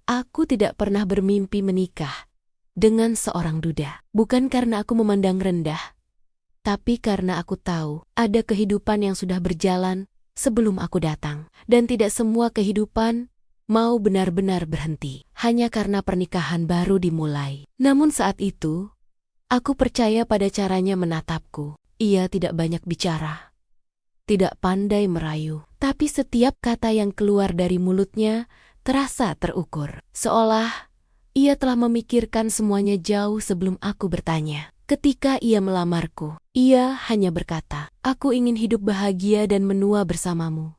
Aku tidak pernah bermimpi menikah dengan seorang duda. Bukan karena aku memandang rendah, tapi karena aku tahu ada kehidupan yang sudah berjalan sebelum aku datang. Dan tidak semua kehidupan mau benar-benar berhenti hanya karena pernikahan baru dimulai. Namun saat itu, aku percaya pada caranya menatapku. Ia tidak banyak bicara, tidak pandai merayu, tapi setiap kata yang keluar dari mulutnya terasa terukur. Seolah ia telah memikirkan semuanya jauh sebelum aku bertanya. Ketika ia melamarku, ia hanya berkata, "Aku ingin hidup bahagia dan menua bersamamu."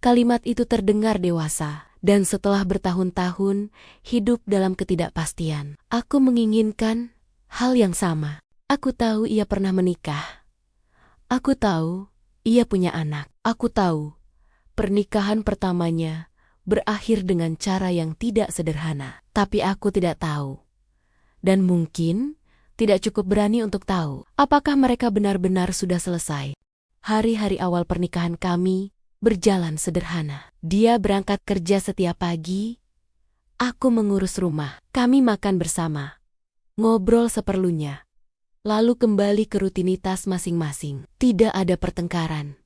Kalimat itu terdengar dewasa, dan setelah bertahun-tahun hidup dalam ketidakpastian, aku menginginkan hal yang sama. Aku tahu ia pernah menikah. Aku tahu ia punya anak. Aku tahu pernikahan pertamanya berakhir dengan cara yang tidak sederhana. Tapi aku tidak tahu, dan mungkin tidak cukup berani untuk tahu, apakah mereka benar-benar sudah selesai. Hari-hari awal pernikahan kami berjalan sederhana. Dia berangkat kerja setiap pagi, aku mengurus rumah. Kami makan bersama, ngobrol seperlunya, lalu kembali ke rutinitas masing-masing. Tidak ada pertengkaran.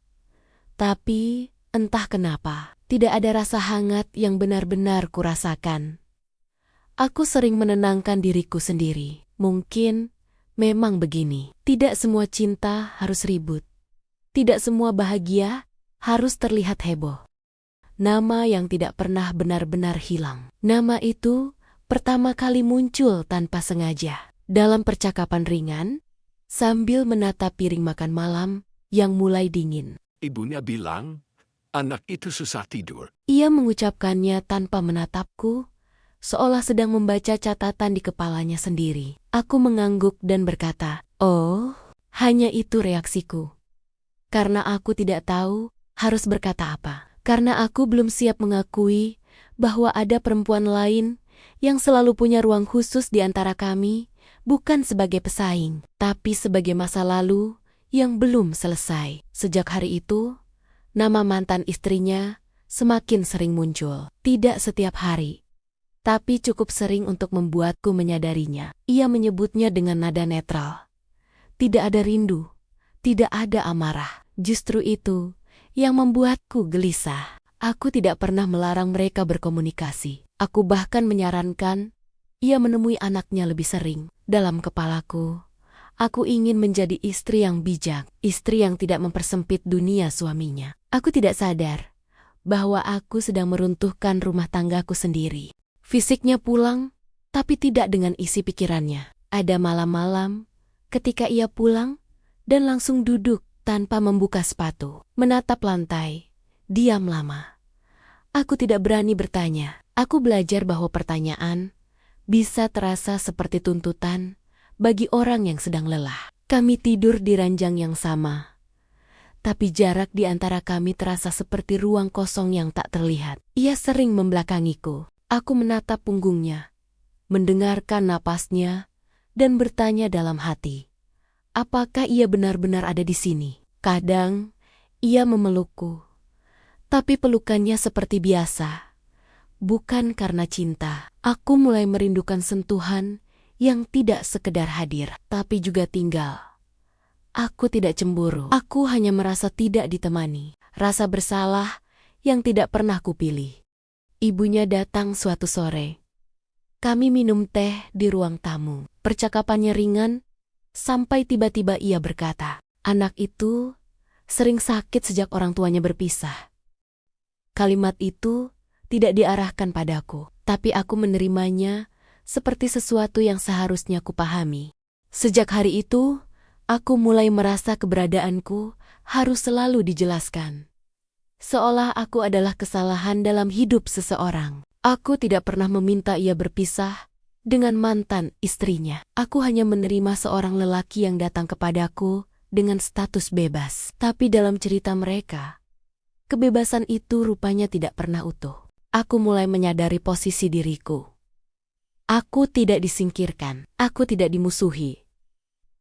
Tapi entah kenapa, tidak ada rasa hangat yang benar-benar kurasakan. Aku sering menenangkan diriku sendiri. Mungkin memang begini. Tidak semua cinta harus ribut. Tidak semua bahagia harus terlihat heboh. Nama yang tidak pernah benar-benar hilang. Nama itu pertama kali muncul tanpa sengaja dalam percakapan ringan sambil menatap piring makan malam yang mulai dingin. Ibunya bilang, anak itu susah tidur. Ia mengucapkannya tanpa menatapku, seolah sedang membaca catatan di kepalanya sendiri. Aku mengangguk dan berkata, "Oh, hanya itu reaksiku." Karena aku tidak tahu harus berkata apa. Karena aku belum siap mengakui bahwa ada perempuan lain yang selalu punya ruang khusus di antara kami, bukan sebagai pesaing, tapi sebagai masa lalu yang belum selesai. Sejak hari itu, nama mantan istrinya semakin sering muncul. Tidak setiap hari, tapi cukup sering untuk membuatku menyadarinya. Ia menyebutnya dengan nada netral. Tidak ada rindu, tidak ada amarah. Justru itu yang membuatku gelisah. Aku tidak pernah melarang mereka berkomunikasi. Aku bahkan menyarankan ia menemui anaknya lebih sering. Dalam kepalaku, aku ingin menjadi istri yang bijak, istri yang tidak mempersempit dunia suaminya. Aku tidak sadar bahwa aku sedang meruntuhkan rumah tanggaku sendiri. Fisiknya pulang, tapi tidak dengan isi pikirannya. Ada malam-malam ketika ia pulang dan langsung duduk tanpa membuka sepatu, menatap lantai, diam lama. Aku tidak berani bertanya. Aku belajar bahwa pertanyaan bisa terasa seperti tuntutan bagi orang yang sedang lelah. Kami tidur di ranjang yang sama, tapi jarak di antara kami terasa seperti ruang kosong yang tak terlihat. Ia sering membelakangiku. Aku menatap punggungnya, mendengarkan napasnya, dan bertanya dalam hati, apakah ia benar-benar ada di sini? Kadang, ia memelukku, tapi pelukannya seperti biasa. Bukan karena cinta. Aku mulai merindukan sentuhan yang tidak sekedar hadir, tapi juga tinggal. Aku tidak cemburu. Aku hanya merasa tidak ditemani. Rasa bersalah yang tidak pernah kupilih. Ibunya datang suatu sore. Kami minum teh di ruang tamu. Percakapannya ringan, sampai tiba-tiba ia berkata, anak itu sering sakit sejak orang tuanya berpisah. Kalimat itu tidak diarahkan padaku, tapi aku menerimanya seperti sesuatu yang seharusnya kupahami. Sejak hari itu, aku mulai merasa keberadaanku harus selalu dijelaskan. Seolah aku adalah kesalahan dalam hidup seseorang. Aku tidak pernah meminta ia berpisah dengan mantan istrinya. Aku hanya menerima seorang lelaki yang datang kepadaku dengan status bebas. Tapi dalam cerita mereka, kebebasan itu rupanya tidak pernah utuh. Aku mulai menyadari posisi diriku. Aku tidak disingkirkan. Aku tidak dimusuhi.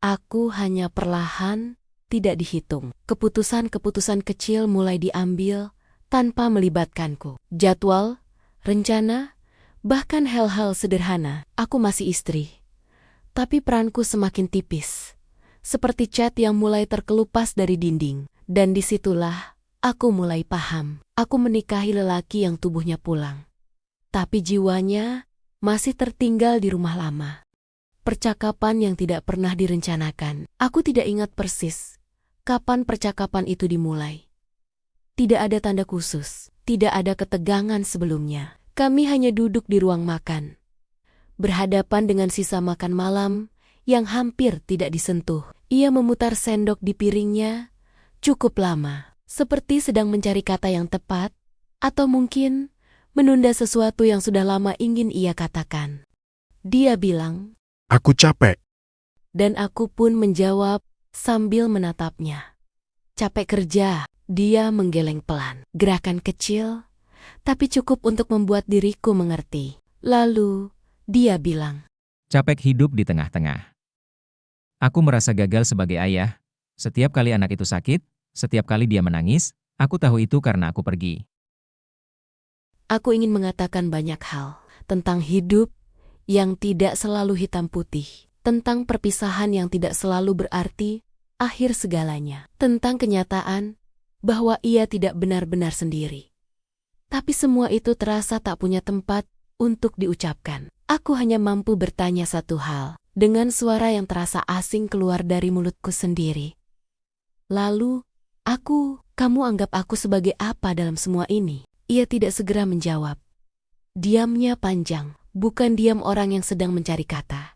Aku hanya perlahan tidak dihitung. Keputusan-keputusan kecil mulai diambil tanpa melibatkanku. Jadwal, rencana, Bahkan hal-hal sederhana, aku masih istri. Tapi peranku semakin tipis. Seperti cat yang mulai terkelupas dari dinding. Dan disitulah aku mulai paham. Aku menikahi lelaki yang tubuhnya pulang. Tapi jiwanya masih tertinggal di rumah lama. Percakapan yang tidak pernah direncanakan. Aku tidak ingat persis kapan percakapan itu dimulai. Tidak ada tanda khusus, tidak ada ketegangan sebelumnya. Kami hanya duduk di ruang makan, berhadapan dengan sisa makan malam yang hampir tidak disentuh. Ia memutar sendok di piringnya cukup lama, seperti sedang mencari kata yang tepat, atau mungkin menunda sesuatu yang sudah lama ingin ia katakan. Dia bilang, "Aku capek." dan aku pun menjawab sambil menatapnya. Capek kerja, dia menggeleng pelan. Gerakan kecil, tapi cukup untuk membuat diriku mengerti. Lalu, dia bilang, Capek hidup di tengah-tengah. Aku merasa gagal sebagai ayah. Setiap kali anak itu sakit, setiap kali dia menangis, aku tahu itu karena aku pergi. aku ingin mengatakan banyak hal tentang hidup yang tidak selalu hitam putih, tentang perpisahan yang tidak selalu berarti akhir segalanya, tentang kenyataan bahwa ia tidak benar-benar sendiri. Tapi semua itu terasa tak punya tempat untuk diucapkan. Aku hanya mampu bertanya satu hal, dengan suara yang terasa asing keluar dari mulutku sendiri. Lalu, kamu anggap aku sebagai apa dalam semua ini? Ia tidak segera menjawab. Diamnya panjang, bukan diam orang yang sedang mencari kata,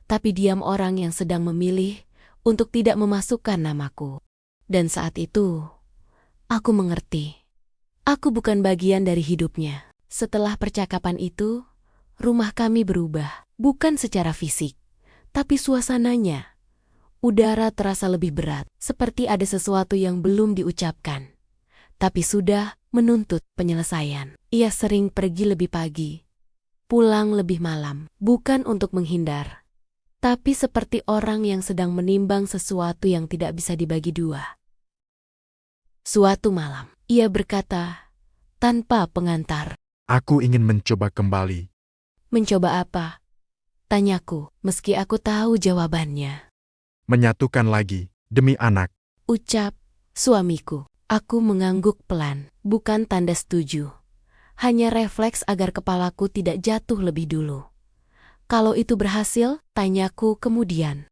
tapi diam orang yang sedang memilih untuk tidak memasukkan namaku. Dan saat itu, aku mengerti. Aku bukan bagian dari hidupnya. Setelah percakapan itu, rumah kami berubah, bukan secara fisik, tapi suasananya. Udara terasa lebih berat, seperti ada sesuatu yang belum diucapkan, tapi sudah menuntut penyelesaian. Ia sering pergi lebih pagi, pulang lebih malam, bukan untuk menghindar, tapi seperti orang yang sedang menimbang sesuatu yang tidak bisa dibagi dua. Suatu malam, ia berkata, tanpa pengantar, "Aku ingin mencoba kembali." "Mencoba apa?" tanyaku, meski aku tahu jawabannya. "Menyatukan lagi, demi anak." Ucap suamiku. Aku mengangguk pelan, bukan tanda setuju. Hanya refleks agar kepalaku tidak jatuh lebih dulu. Kalau itu berhasil, tanyaku kemudian.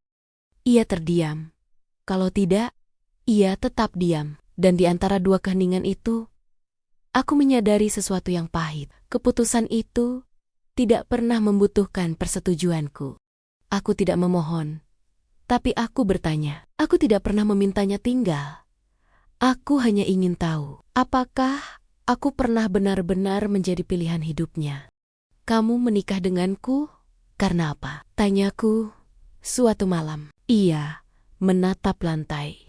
Ia terdiam. Kalau tidak, ia tetap diam. Dan di antara dua keheningan itu, aku menyadari sesuatu yang pahit. Keputusan itu tidak pernah membutuhkan persetujuanku. Aku tidak memohon, tapi aku bertanya. Aku tidak pernah memintanya tinggal. Aku hanya ingin tahu, apakah aku pernah benar-benar menjadi pilihan hidupnya. "Kamu menikah denganku karena apa?" tanyaku suatu malam. Ia menatap lantai.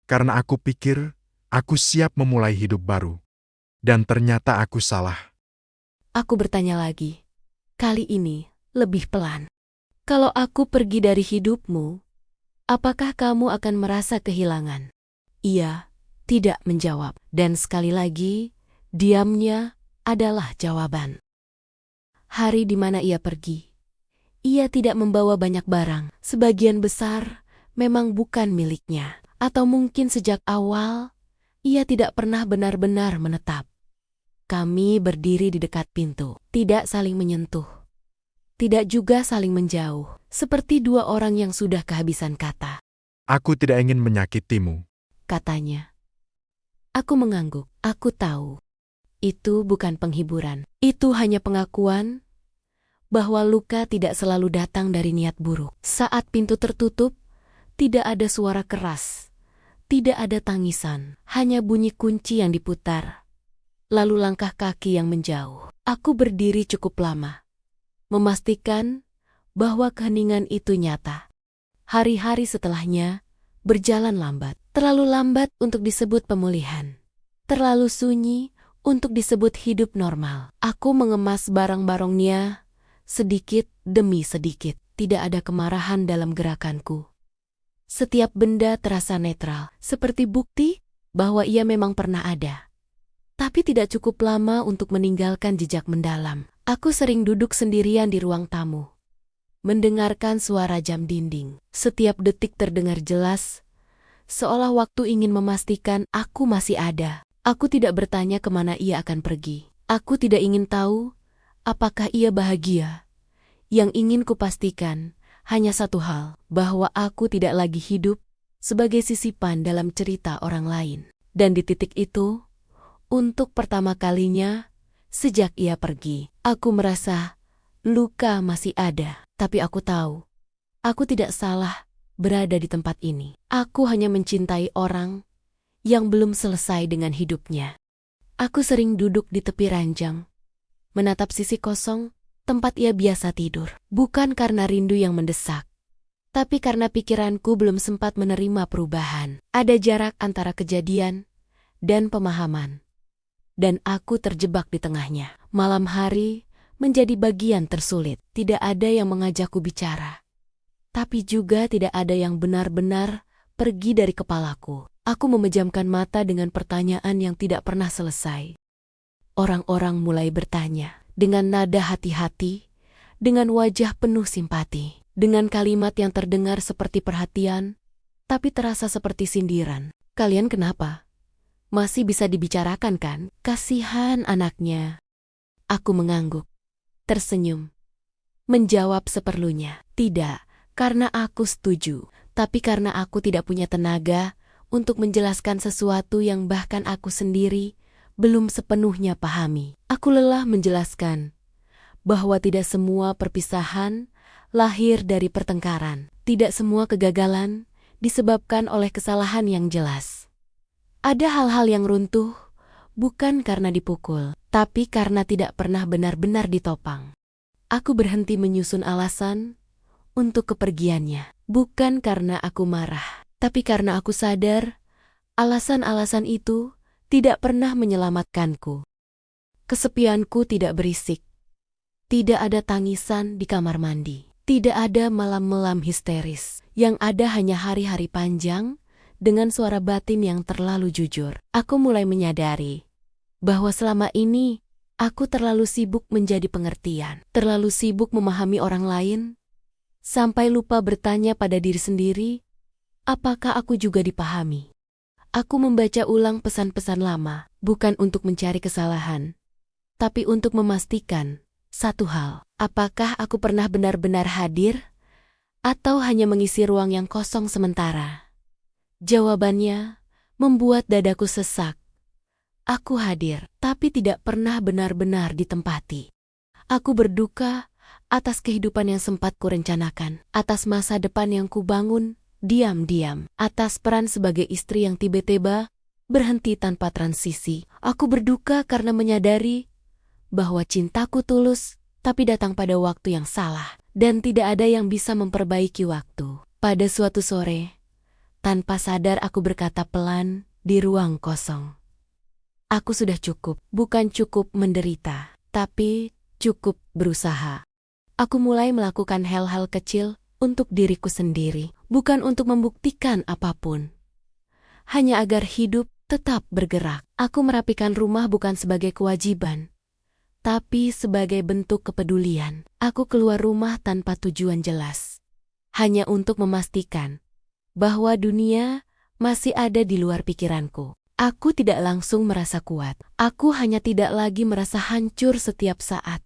"Karena aku pikir aku siap memulai hidup baru. Dan ternyata aku salah." Aku bertanya lagi, kali ini lebih pelan. "Kalau aku pergi dari hidupmu, apakah kamu akan merasa kehilangan?" Ia tidak menjawab, dan sekali lagi, diamnya adalah jawaban. Hari di mana ia pergi, ia tidak membawa banyak barang. Sebagian besar memang bukan miliknya, atau mungkin sejak awal ia tidak pernah benar-benar menetap. Kami berdiri di dekat pintu, tidak saling menyentuh, tidak juga saling menjauh, seperti dua orang yang sudah kehabisan kata. "Aku tidak ingin menyakitimu," katanya. Aku mengangguk. Aku tahu. Itu bukan penghiburan. Itu hanya pengakuan bahwa luka tidak selalu datang dari niat buruk. Saat pintu tertutup, tidak ada suara keras. Tidak ada tangisan. Hanya bunyi kunci yang diputar. Lalu langkah kaki yang menjauh. Aku berdiri cukup lama, memastikan bahwa keheningan itu nyata. Hari-hari setelahnya berjalan lambat. Terlalu lambat untuk disebut pemulihan. Terlalu sunyi untuk disebut hidup normal. Aku mengemas barang-barangnya sedikit demi sedikit. Tidak ada kemarahan dalam gerakanku. Setiap benda terasa netral, seperti bukti bahwa ia memang pernah ada. Tapi tidak cukup lama untuk meninggalkan jejak mendalam. Aku sering duduk sendirian di ruang tamu, mendengarkan suara jam dinding. Setiap detik terdengar jelas, seolah waktu ingin memastikan aku masih ada. Aku tidak bertanya kemana ia akan pergi. Aku tidak ingin tahu apakah ia bahagia. Yang ingin kupastikan hanya satu hal, bahwa aku tidak lagi hidup sebagai sisipan dalam cerita orang lain. Dan di titik itu, untuk pertama kalinya sejak ia pergi, aku merasa luka masih ada. Tapi aku tahu, aku tidak salah berada di tempat ini. Aku hanya mencintai orang yang belum selesai dengan hidupnya. Aku sering duduk di tepi ranjang, menatap sisi kosong tempat ia biasa tidur. Bukan karena rindu yang mendesak, tapi karena pikiranku belum sempat menerima perubahan. Ada jarak antara kejadian dan pemahaman, dan aku terjebak di tengahnya. Malam hari menjadi bagian tersulit. Tidak ada yang mengajakku bicara, tapi juga tidak ada yang benar-benar pergi dari kepalaku. Aku memejamkan mata dengan pertanyaan yang tidak pernah selesai. Orang-orang mulai bertanya dengan nada hati-hati, dengan wajah penuh simpati, dengan kalimat yang terdengar seperti perhatian, tapi terasa seperti sindiran. Kalian kenapa? Masih bisa dibicarakan kan? Kasihan anaknya. Aku mengangguk, tersenyum, menjawab seperlunya. Tidak, karena aku setuju, tapi karena aku tidak punya tenaga untuk menjelaskan sesuatu yang bahkan aku sendiri belum sepenuhnya pahami. Aku lelah menjelaskan bahwa tidak semua perpisahan lahir dari pertengkaran. Tidak semua kegagalan disebabkan oleh kesalahan yang jelas. Ada hal-hal yang runtuh bukan karena dipukul, tapi karena tidak pernah benar-benar ditopang. Aku berhenti menyusun alasan untuk kepergiannya. Bukan karena aku marah, tapi karena aku sadar alasan-alasan itu tidak pernah menyelamatkanku. Kesepianku tidak berisik. Tidak ada tangisan di kamar mandi. Tidak ada malam-malam histeris. Yang ada hanya hari-hari panjang dengan suara batin yang terlalu jujur. Aku mulai menyadari bahwa selama ini aku terlalu sibuk menjadi pengertian, terlalu sibuk memahami orang lain, sampai lupa bertanya pada diri sendiri, apakah aku juga dipahami? Aku membaca ulang pesan-pesan lama, bukan untuk mencari kesalahan, tapi untuk memastikan satu hal. Apakah aku pernah benar-benar hadir, atau hanya mengisi ruang yang kosong sementara? Jawabannya membuat dadaku sesak. Aku hadir, tapi tidak pernah benar-benar ditempati. Aku berduka atas kehidupan yang sempat kurencanakan, atas masa depan yang kubangun diam-diam, atas peran sebagai istri yang tiba-tiba berhenti tanpa transisi. Aku berduka karena menyadari bahwa cintaku tulus, tapi datang pada waktu yang salah, dan tidak ada yang bisa memperbaiki waktu. Pada suatu sore, tanpa sadar aku berkata pelan di ruang kosong. Aku sudah cukup, bukan cukup menderita, tapi cukup berusaha. Aku mulai melakukan hal-hal kecil untuk diriku sendiri, bukan untuk membuktikan apapun. Hanya agar hidup tetap bergerak. Aku merapikan rumah bukan sebagai kewajiban, tapi sebagai bentuk kepedulian. Aku keluar rumah tanpa tujuan jelas, hanya untuk memastikan bahwa dunia masih ada di luar pikiranku. Aku tidak langsung merasa kuat. Aku hanya tidak lagi merasa hancur setiap saat.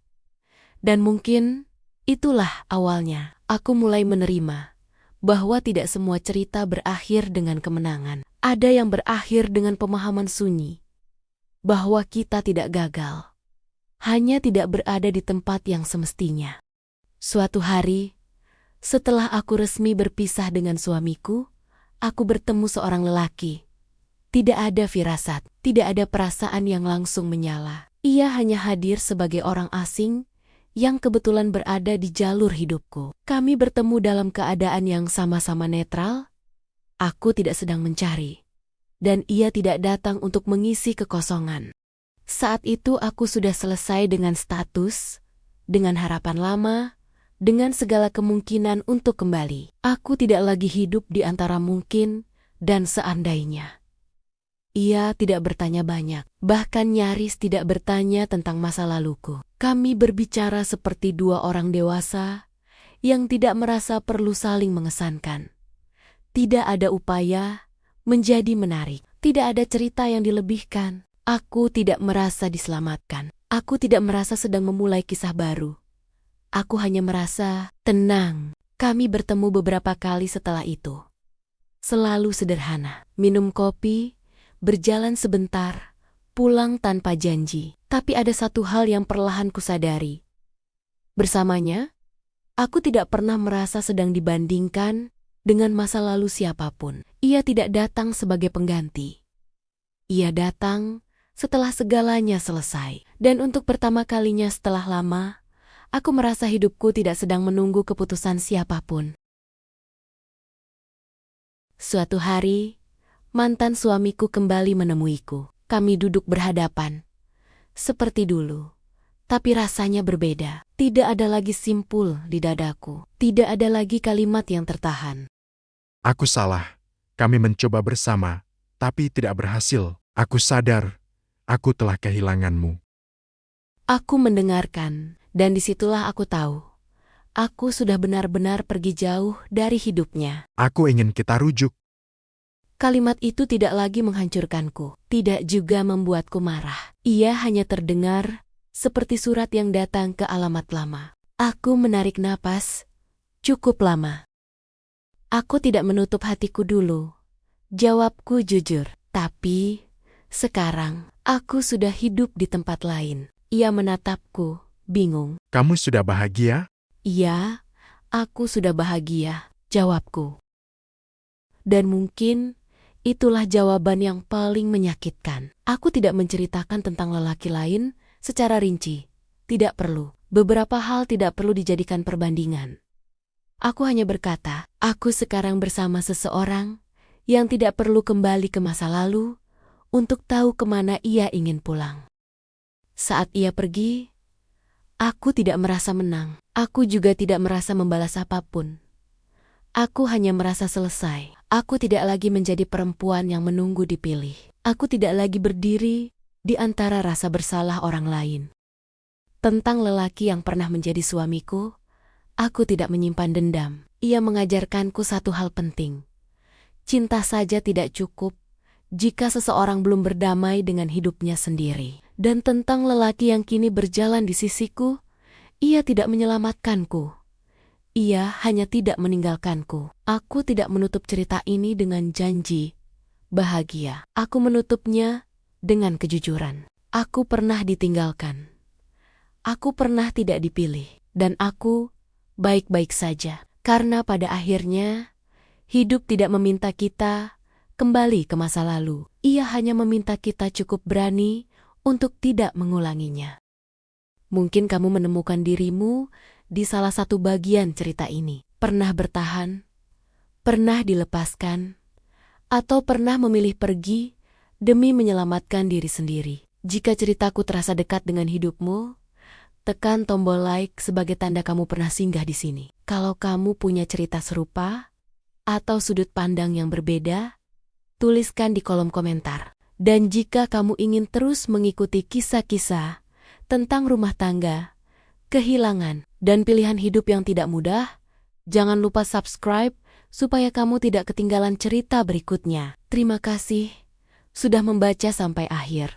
Dan mungkin itulah awalnya. Aku mulai menerima bahwa tidak semua cerita berakhir dengan kemenangan. Ada yang berakhir dengan pemahaman sunyi bahwa kita tidak gagal, hanya tidak berada di tempat yang semestinya. Suatu hari, setelah aku resmi berpisah dengan suamiku, aku bertemu seorang lelaki. Tidak ada firasat, tidak ada perasaan yang langsung menyala. Ia hanya hadir sebagai orang asing yang kebetulan berada di jalur hidupku. Kami bertemu dalam keadaan yang sama-sama netral. Aku tidak sedang mencari, dan ia tidak datang untuk mengisi kekosongan. Saat itu aku sudah selesai dengan status, dengan harapan lama, dengan segala kemungkinan untuk kembali. Aku tidak lagi hidup di antara mungkin dan seandainya. Ia tidak bertanya banyak, bahkan nyaris tidak bertanya tentang masa laluku. Kami berbicara seperti dua orang dewasa yang tidak merasa perlu saling mengesankan. Tidak ada upaya menjadi menarik, tidak ada cerita yang dilebihkan. Aku tidak merasa diselamatkan. Aku tidak merasa sedang memulai kisah baru. Aku hanya merasa tenang. Kami bertemu beberapa kali setelah itu. Selalu sederhana, minum kopi, berjalan sebentar, pulang tanpa janji. Tapi ada satu hal yang perlahan kusadari. Bersamanya, aku tidak pernah merasa sedang dibandingkan dengan masa lalu siapapun. Ia tidak datang sebagai pengganti. Ia datang setelah segalanya selesai. Dan untuk pertama kalinya setelah lama, aku merasa hidupku tidak sedang menunggu keputusan siapapun. Suatu hari, mantan suamiku kembali menemuiku. Kami duduk berhadapan. Seperti dulu. Tapi rasanya berbeda. Tidak ada lagi simpul di dadaku. Tidak ada lagi kalimat yang tertahan. Aku salah. Kami mencoba bersama, tapi tidak berhasil. Aku sadar, aku telah kehilanganmu. Aku mendengarkan, dan disitulah aku tahu. Aku sudah benar-benar pergi jauh dari hidupnya. Aku ingin kita rujuk. Kalimat itu tidak lagi menghancurkanku, tidak juga membuatku marah. Ia hanya terdengar seperti surat yang datang ke alamat lama. Aku menarik napas cukup lama. Aku tidak menutup hatiku dulu. Jawabku jujur, tapi sekarang aku sudah hidup di tempat lain. Ia menatapku, bingung. Kamu sudah bahagia? Iya, aku sudah bahagia, jawabku. Dan mungkin itulah jawaban yang paling menyakitkan. Aku tidak menceritakan tentang lelaki lain secara rinci. Tidak perlu. Beberapa hal tidak perlu dijadikan perbandingan. Aku hanya berkata, aku sekarang bersama seseorang yang tidak perlu kembali ke masa lalu untuk tahu kemana ia ingin pulang. Saat ia pergi, aku tidak merasa menang. Aku juga tidak merasa membalas apapun. Aku hanya merasa selesai. Aku tidak lagi menjadi perempuan yang menunggu dipilih. Aku tidak lagi berdiri di antara rasa bersalah orang lain. Tentang lelaki yang pernah menjadi suamiku, aku tidak menyimpan dendam. Ia mengajarkanku satu hal penting. Cinta saja tidak cukup jika seseorang belum berdamai dengan hidupnya sendiri. Dan tentang lelaki yang kini berjalan di sisiku, ia tidak menyelamatkanku. Ia hanya tidak meninggalkanku. Aku tidak menutup cerita ini dengan janji bahagia. Aku menutupnya dengan kejujuran. Aku pernah ditinggalkan. Aku pernah tidak dipilih. Dan aku baik-baik saja. Karena pada akhirnya, hidup tidak meminta kita kembali ke masa lalu. Ia hanya meminta kita cukup berani untuk tidak mengulanginya. Mungkin kamu menemukan dirimu di salah satu bagian cerita ini. Pernah bertahan, pernah dilepaskan, atau pernah memilih pergi demi menyelamatkan diri sendiri. Jika ceritaku terasa dekat dengan hidupmu, tekan tombol like sebagai tanda kamu pernah singgah di sini. Kalau kamu punya cerita serupa atau sudut pandang yang berbeda, tuliskan di kolom komentar. Dan jika kamu ingin terus mengikuti kisah-kisah tentang rumah tangga, kehilangan, dan pilihan hidup yang tidak mudah, jangan lupa subscribe supaya kamu tidak ketinggalan cerita berikutnya. Terima kasih sudah membaca sampai akhir.